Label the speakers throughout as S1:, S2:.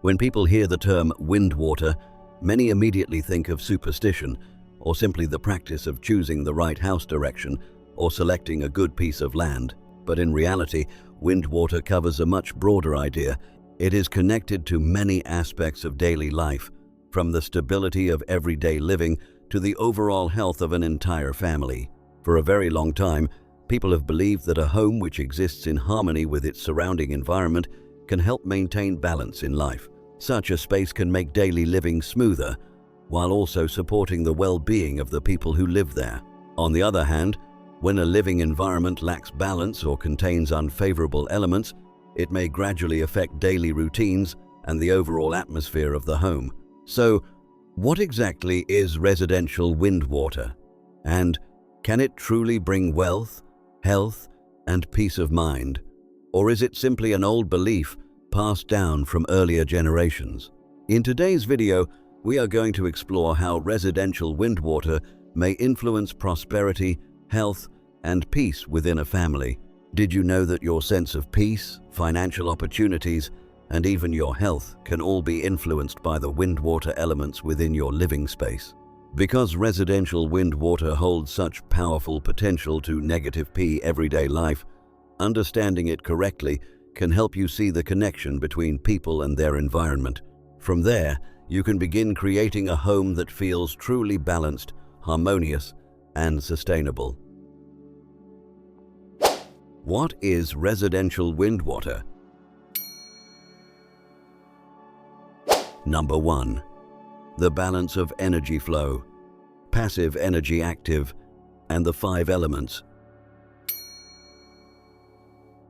S1: When people hear the term Windwater, many immediately think of superstition, or simply the practice of choosing the right house direction or selecting a good piece of land. But in reality, Windwater covers a much broader idea. It is connected to many aspects of daily life, from the stability of everyday living to the overall health of an entire family. For a very long time, people have believed that a home which exists in harmony with its surrounding environment can help maintain balance in life. Such a space can make daily living smoother, while also supporting the well-being of the people who live there. On the other hand, when a living environment lacks balance or contains unfavorable elements, it may gradually affect daily routines and the overall atmosphere of the home. So, what exactly is residential Windwater? And can it truly bring wealth, health, and peace of mind? Or is it simply an old belief passed down from earlier generations? In today's video, we are going to explore how residential Windwater may influence prosperity, health, and peace within a family. Did you know that your sense of peace, financial opportunities, and even your health can all be influenced by the Windwater elements within your living space? Because residential Windwater holds such powerful potential to negative P everyday life, understanding it correctly can help you see the connection between people and their environment. From there, you can begin creating a home that feels truly balanced, harmonious, and sustainable. What is residential Windwater? Number 1. The balance of energy flow, passive energy active, and the 5 elements.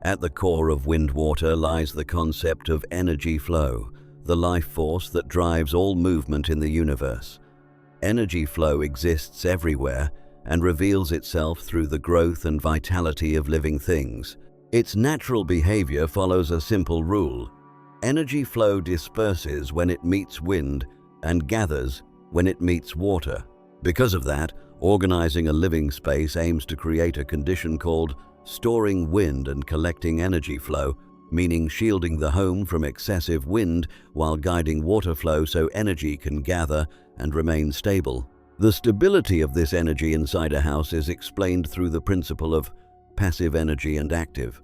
S1: At the core of Windwater lies the concept of energy flow, the life force that drives all movement in the universe. Energy flow exists everywhere and reveals itself through the growth and vitality of living things. Its natural behavior follows a simple rule. Energy flow disperses when it meets wind and gathers when it meets water. Because of that, organizing a living space aims to create a condition called storing wind and collecting energy flow, meaning shielding the home from excessive wind while guiding water flow so energy can gather and remain stable. The stability of this energy inside a house is explained through the principle of passive energy and active,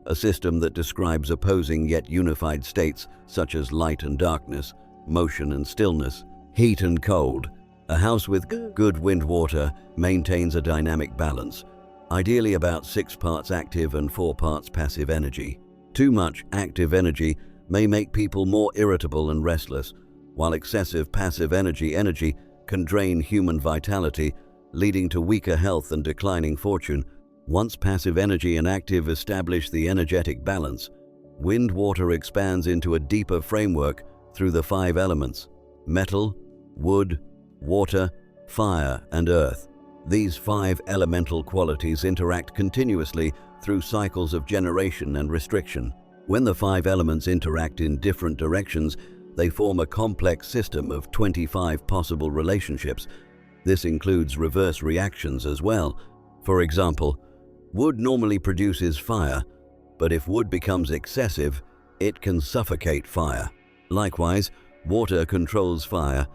S1: a system that describes opposing yet unified states such as light and darkness, motion and stillness, heat and cold. A house with good Windwater maintains a dynamic balance, ideally about 6 parts active and 4 parts passive energy. Too much active energy may make people more irritable and restless, while excessive passive energy can drain human vitality, leading to weaker health and declining fortune. Once passive energy and active establish the energetic balance, Windwater expands into a deeper framework through the 5 elements: metal, wood, water, fire, and earth. These 5 elemental qualities interact continuously through cycles of generation and restriction. When the 5 elements interact in different directions, they form a complex system of 25 possible relationships. This includes reverse reactions as well. For example, wood normally produces fire, but if wood becomes excessive, it can suffocate fire. Likewise, water controls fire,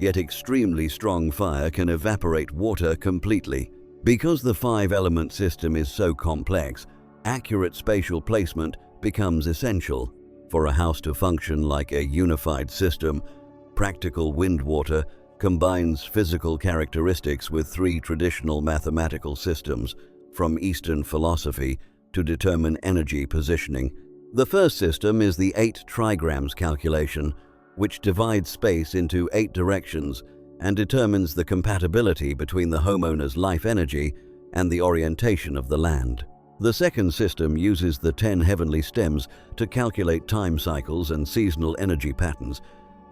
S1: yet extremely strong fire can evaporate water completely. Because the 5-element system is so complex, accurate spatial placement becomes essential. For a house to function like a unified system, practical Windwater combines physical characteristics with 3 traditional mathematical systems from Eastern philosophy to determine energy positioning. The first system is the 8 trigrams calculation, which divides space into 8 directions and determines the compatibility between the homeowner's life energy and the orientation of the land. The second system uses the 10 heavenly stems to calculate time cycles and seasonal energy patterns,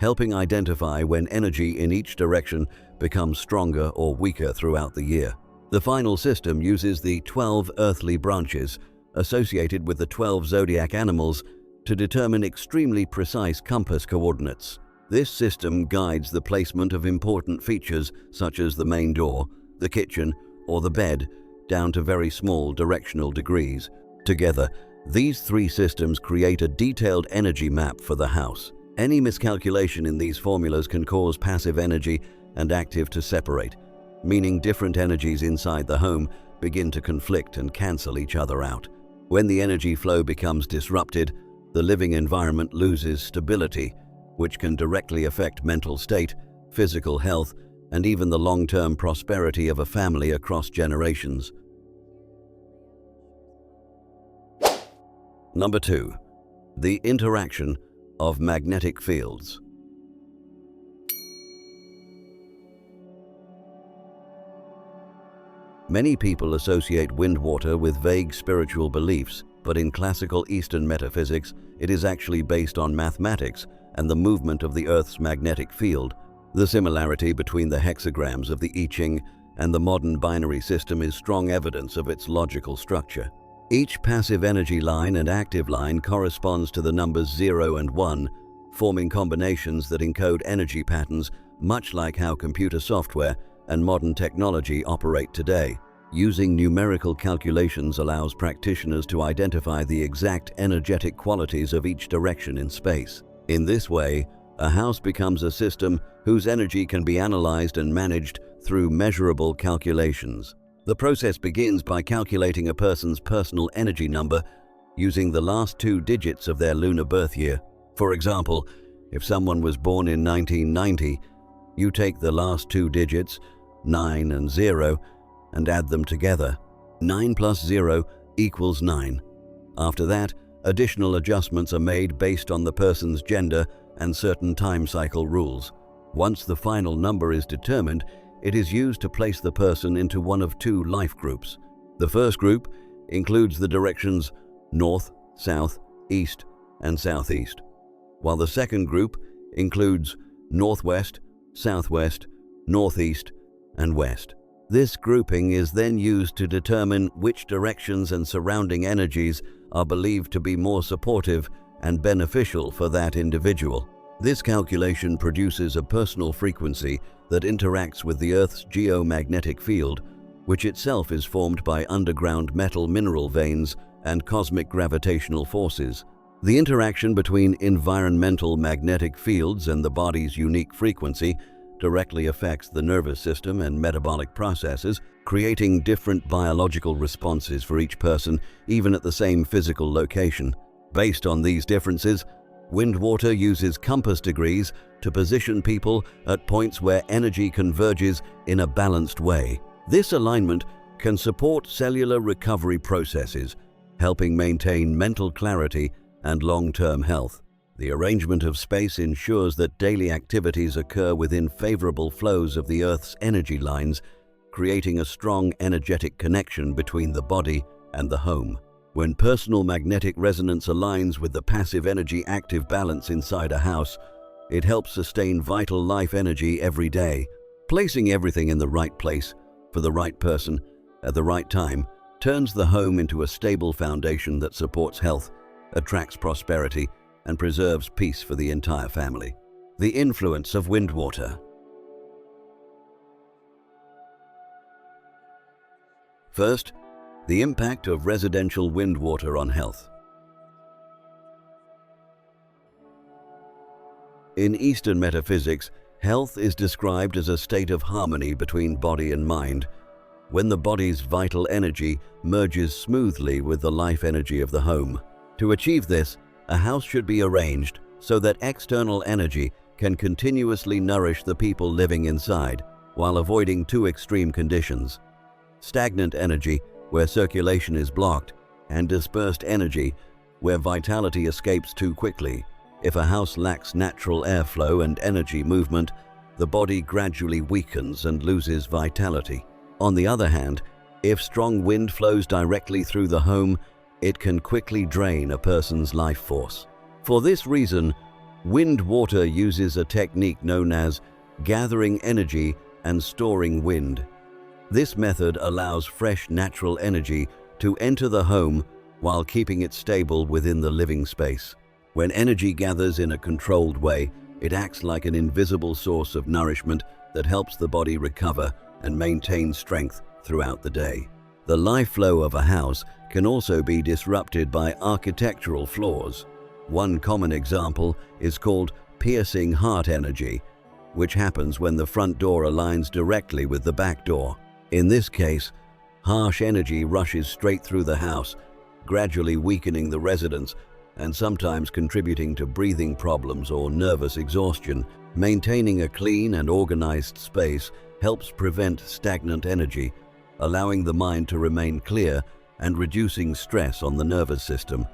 S1: helping identify when energy in each direction becomes stronger or weaker throughout the year. The final system uses the 12 earthly branches associated with the 12 zodiac animals to determine extremely precise compass coordinates. This system guides the placement of important features such as the main door, the kitchen, or the bed, down to very small directional degrees. Together, these 3 systems create a detailed energy map for the house. Any miscalculation in these formulas can cause passive energy and active to separate, meaning different energies inside the home begin to conflict and cancel each other out. When the energy flow becomes disrupted, the living environment loses stability, which can directly affect mental state, physical health, and even the long-term prosperity of a family across generations. Number 2. The interaction of magnetic fields. Many people associate Windwater with vague spiritual beliefs, but in classical Eastern metaphysics, it is actually based on mathematics and the movement of the Earth's magnetic field. The similarity between the hexagrams of the I Ching and the modern binary system is strong evidence of its logical structure. Each passive energy line and active line corresponds to the numbers 0 and 1, forming combinations that encode energy patterns, much like how computer software and modern technology operate today. Using numerical calculations allows practitioners to identify the exact energetic qualities of each direction in space. In this way, a house becomes a system whose energy can be analyzed and managed through measurable calculations. The process begins by calculating a person's personal energy number using the last 2 digits of their lunar birth year. For example, if someone was born in 1990, you take the last 2 digits, 9 and 0, and add them together. 9 plus 0 equals 9. After that, additional adjustments are made based on the person's gender and certain time cycle rules. Once the final number is determined, it is used to place the person into one of 2 life groups. The first group includes the directions north, south, east, and southeast, while the second group includes northwest, southwest, northeast, and west. This grouping is then used to determine which directions and surrounding energies are believed to be more supportive and beneficial for that individual. This calculation produces a personal frequency that interacts with the Earth's geomagnetic field, which itself is formed by underground metal mineral veins and cosmic gravitational forces. The interaction between environmental magnetic fields and the body's unique frequency directly affects the nervous system and metabolic processes, creating different biological responses for each person, even at the same physical location. Based on these differences, Windwater uses compass degrees to position people at points where energy converges in a balanced way. This alignment can support cellular recovery processes, helping maintain mental clarity and long-term health. The arrangement of space ensures that daily activities occur within favorable flows of the Earth's energy lines, creating a strong energetic connection between the body and the home. When personal magnetic resonance aligns with the passive energy-active balance inside a house, it helps sustain vital life energy every day. Placing everything in the right place for the right person at the right time turns the home into a stable foundation that supports health, attracts prosperity, and preserves peace for the entire family. The influence of Windwater. First, the impact of residential Windwater on health. In Eastern metaphysics, health is described as a state of harmony between body and mind, when the body's vital energy merges smoothly with the life energy of the home. To achieve this, a house should be arranged so that external energy can continuously nourish the people living inside, while avoiding 2 extreme conditions: stagnant energy, where circulation is blocked, and dispersed energy, where vitality escapes too quickly. If a house lacks natural airflow and energy movement, the body gradually weakens and loses vitality. On the other hand, if strong wind flows directly through the home, it can quickly drain a person's life force. For this reason, Windwater uses a technique known as gathering energy and storing wind. This method allows fresh natural energy to enter the home while keeping it stable within the living space. When energy gathers in a controlled way, it acts like an invisible source of nourishment that helps the body recover and maintain strength throughout the day. The life flow of a house can also be disrupted by architectural flaws. One common example is called piercing heart energy, which happens when the front door aligns directly with the back door. In this case, harsh energy rushes straight through the house, gradually weakening the residents and sometimes contributing to breathing problems or nervous exhaustion. Maintaining a clean and organized space helps prevent stagnant energy, allowing the mind to remain clear and reducing stress on the nervous system.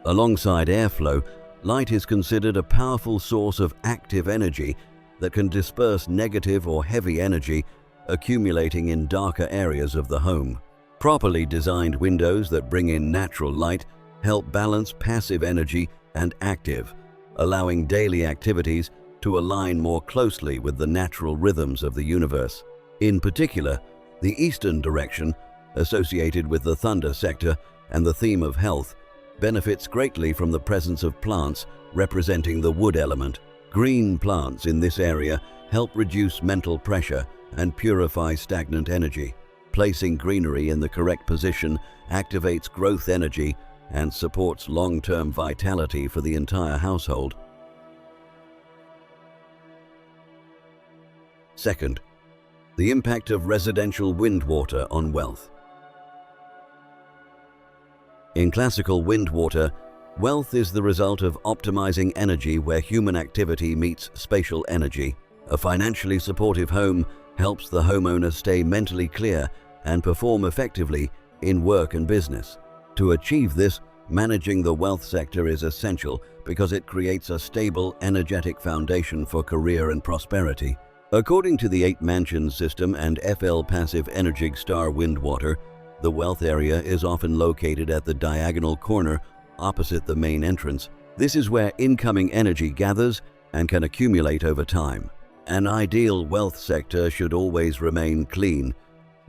S1: Alongside airflow, light is considered a powerful source of active energy that can disperse negative or heavy energy accumulating in darker areas of the home. Properly designed windows that bring in natural light help balance passive energy and active, allowing daily activities to align more closely with the natural rhythms of the universe. In particular, the eastern direction, associated with the thunder sector and the theme of health, benefits greatly from the presence of plants representing the wood element. Green plants in this area help reduce mental pressure and purify stagnant energy. Placing greenery in the correct position activates growth energy and supports long-term vitality for the entire household. Second, the impact of residential Windwater on wealth. In classical Windwater, wealth is the result of optimizing energy where human activity meets spatial energy. A financially supportive home helps the homeowner stay mentally clear and perform effectively in work and business. To achieve this, managing the wealth sector is essential because it creates a stable, energetic foundation for career and prosperity. According to the 8 Mansions system and FL Passive Energig Star Windwater, the wealth area is often located at the diagonal corner opposite the main entrance. This is where incoming energy gathers and can accumulate over time. An ideal wealth sector should always remain clean,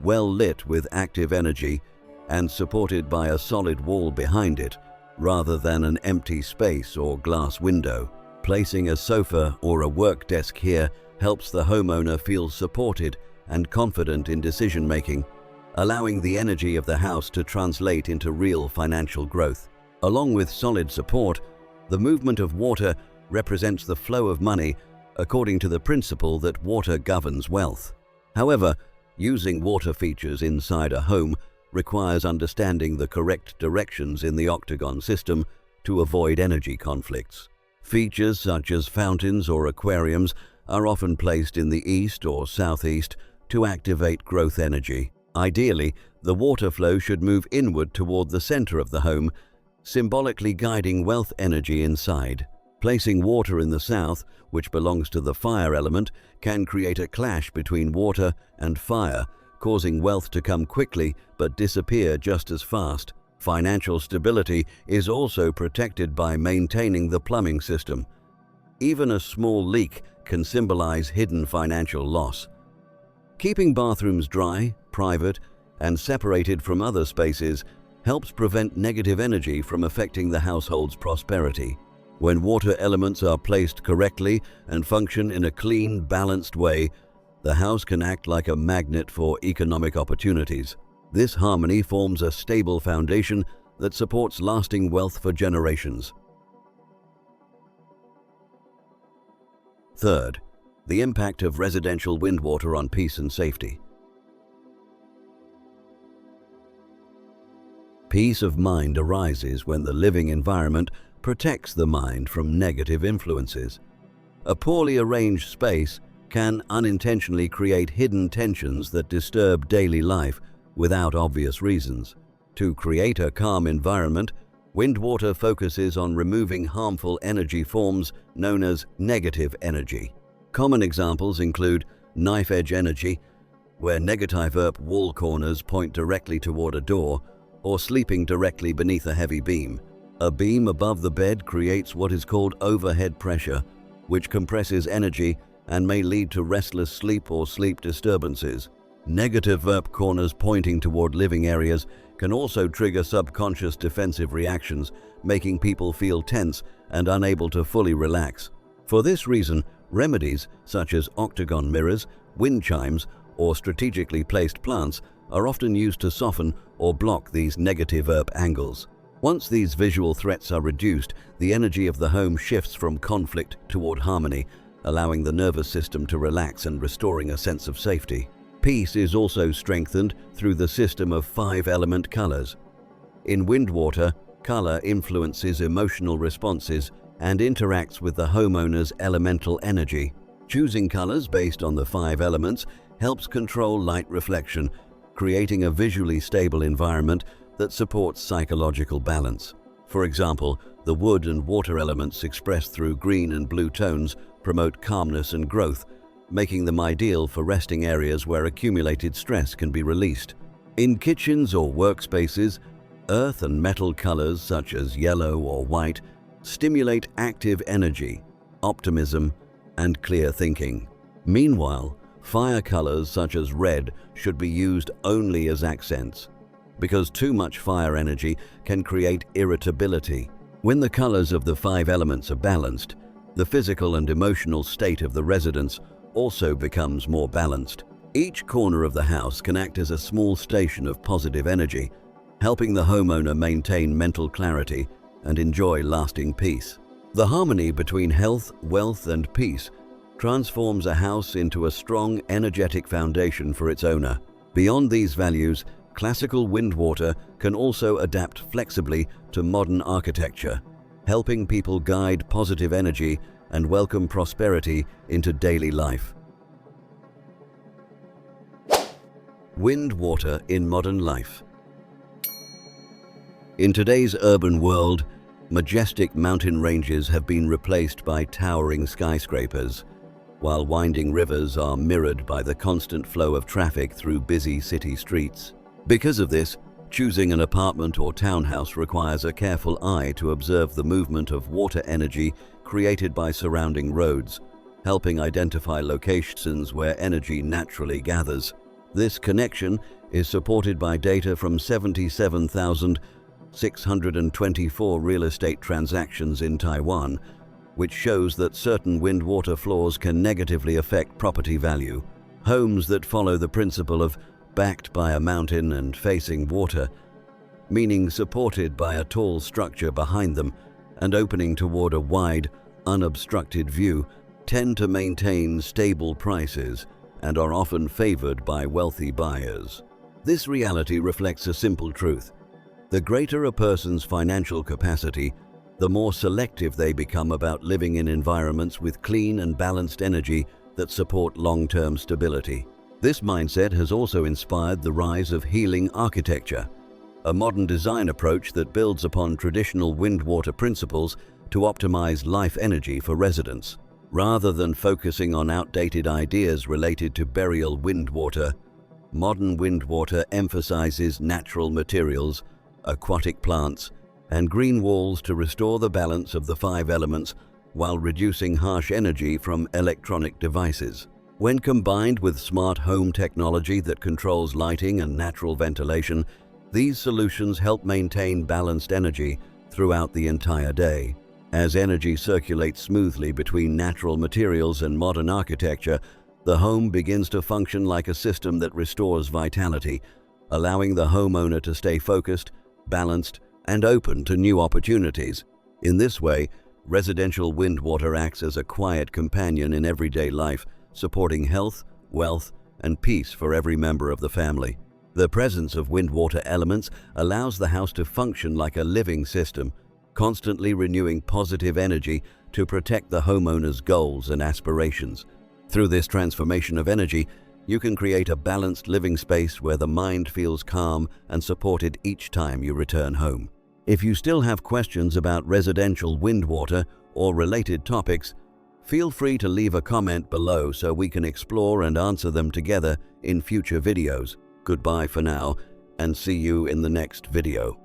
S1: well lit with active energy, and supported by a solid wall behind it, rather than an empty space or glass window. Placing a sofa or a work desk here helps the homeowner feel supported and confident in decision-making, allowing the energy of the house to translate into real financial growth. Along with solid support, the movement of water represents the flow of money according to the principle that water governs wealth. However, using water features inside a home requires understanding the correct directions in the octagon system to avoid energy conflicts. Features such as fountains or aquariums are often placed in the east or southeast to activate growth energy. Ideally, the water flow should move inward toward the center of the home, symbolically guiding wealth energy inside. Placing water in the south, which belongs to the fire element, can create a clash between water and fire, causing wealth to come quickly but disappear just as fast. Financial stability is also protected by maintaining the plumbing system. Even a small leak can symbolize hidden financial loss. Keeping bathrooms dry, private, and separated from other spaces helps prevent negative energy from affecting the household's prosperity. When water elements are placed correctly and function in a clean, balanced way, the house can act like a magnet for economic opportunities. This harmony forms a stable foundation that supports lasting wealth for generations. Third, the impact of residential Windwater on peace and safety. Peace of mind arises when the living environment protects the mind from negative influences. A poorly arranged space can unintentionally create hidden tensions that disturb daily life without obvious reasons. To create a calm environment, Windwater focuses on removing harmful energy forms known as negative energy. Common examples include knife edge energy, where negative wall corners point directly toward a door, or sleeping directly beneath a heavy beam. A beam above the bed creates what is called overhead pressure, which compresses energy and may lead to restless sleep or sleep disturbances. Negative corners pointing toward living areas can also trigger subconscious defensive reactions, making people feel tense and unable to fully relax. For this reason, remedies such as octagon mirrors, wind chimes, or strategically placed plants are often used to soften or block these negative angles. Once these visual threats are reduced, the energy of the home shifts from conflict toward harmony, allowing the nervous system to relax and restoring a sense of safety. Peace is also strengthened through the system of 5-element colors. In Windwater, color influences emotional responses and interacts with the homeowner's elemental energy. Choosing colors based on the 5 elements helps control light reflection, creating a visually stable environment that supports psychological balance. For example, the wood and water elements expressed through green and blue tones promote calmness and growth, making them ideal for resting areas where accumulated stress can be released. In kitchens or workspaces, earth and metal colors such as yellow or white stimulate active energy, optimism, and clear thinking. Meanwhile, fire colors such as red should be used only as accents, because too much fire energy can create irritability. When the colors of the 5 elements are balanced, the physical and emotional state of the residence also becomes more balanced. Each corner of the house can act as a small station of positive energy, helping the homeowner maintain mental clarity and enjoy lasting peace. The harmony between health, wealth, and peace transforms a house into a strong, energetic foundation for its owner. Beyond these values, classical Windwater can also adapt flexibly to modern architecture, helping people guide positive energy and welcome prosperity into daily life. Windwater in modern life. In today's urban world, majestic mountain ranges have been replaced by towering skyscrapers, while winding rivers are mirrored by the constant flow of traffic through busy city streets. Because of this, choosing an apartment or townhouse requires a careful eye to observe the movement of water energy created by surrounding roads, helping identify locations where energy naturally gathers. This connection is supported by data from 77,624 real estate transactions in Taiwan, which shows that certain Windwater floors can negatively affect property value. Homes that follow the principle of backed by a mountain and facing water, meaning supported by a tall structure behind them and opening toward a wide, unobstructed view, tend to maintain stable prices and are often favored by wealthy buyers. This reality reflects a simple truth. The greater a person's financial capacity, the more selective they become about living in environments with clean and balanced energy that support long-term stability. This mindset has also inspired the rise of healing architecture, a modern design approach that builds upon traditional Windwater principles to optimize life energy for residents. Rather than focusing on outdated ideas related to burial Windwater, modern Windwater emphasizes natural materials, aquatic plants, and green walls to restore the balance of the 5 elements while reducing harsh energy from electronic devices. When combined with smart home technology that controls lighting and natural ventilation, these solutions help maintain balanced energy throughout the entire day. As energy circulates smoothly between natural materials and modern architecture, the home begins to function like a system that restores vitality, allowing the homeowner to stay focused, balanced, and open to new opportunities. In this way, residential Windwater acts as a quiet companion in everyday life, supporting health, wealth, and peace for every member of the family. The presence of Windwater elements allows the house to function like a living system, constantly renewing positive energy to protect the homeowner's goals and aspirations. Through this transformation of energy, you can create a balanced living space where the mind feels calm and supported each time you return home. If you still have questions about residential Windwater or related topics, feel free to leave a comment below so we can explore and answer them together in future videos. Goodbye for now, and see you in the next video.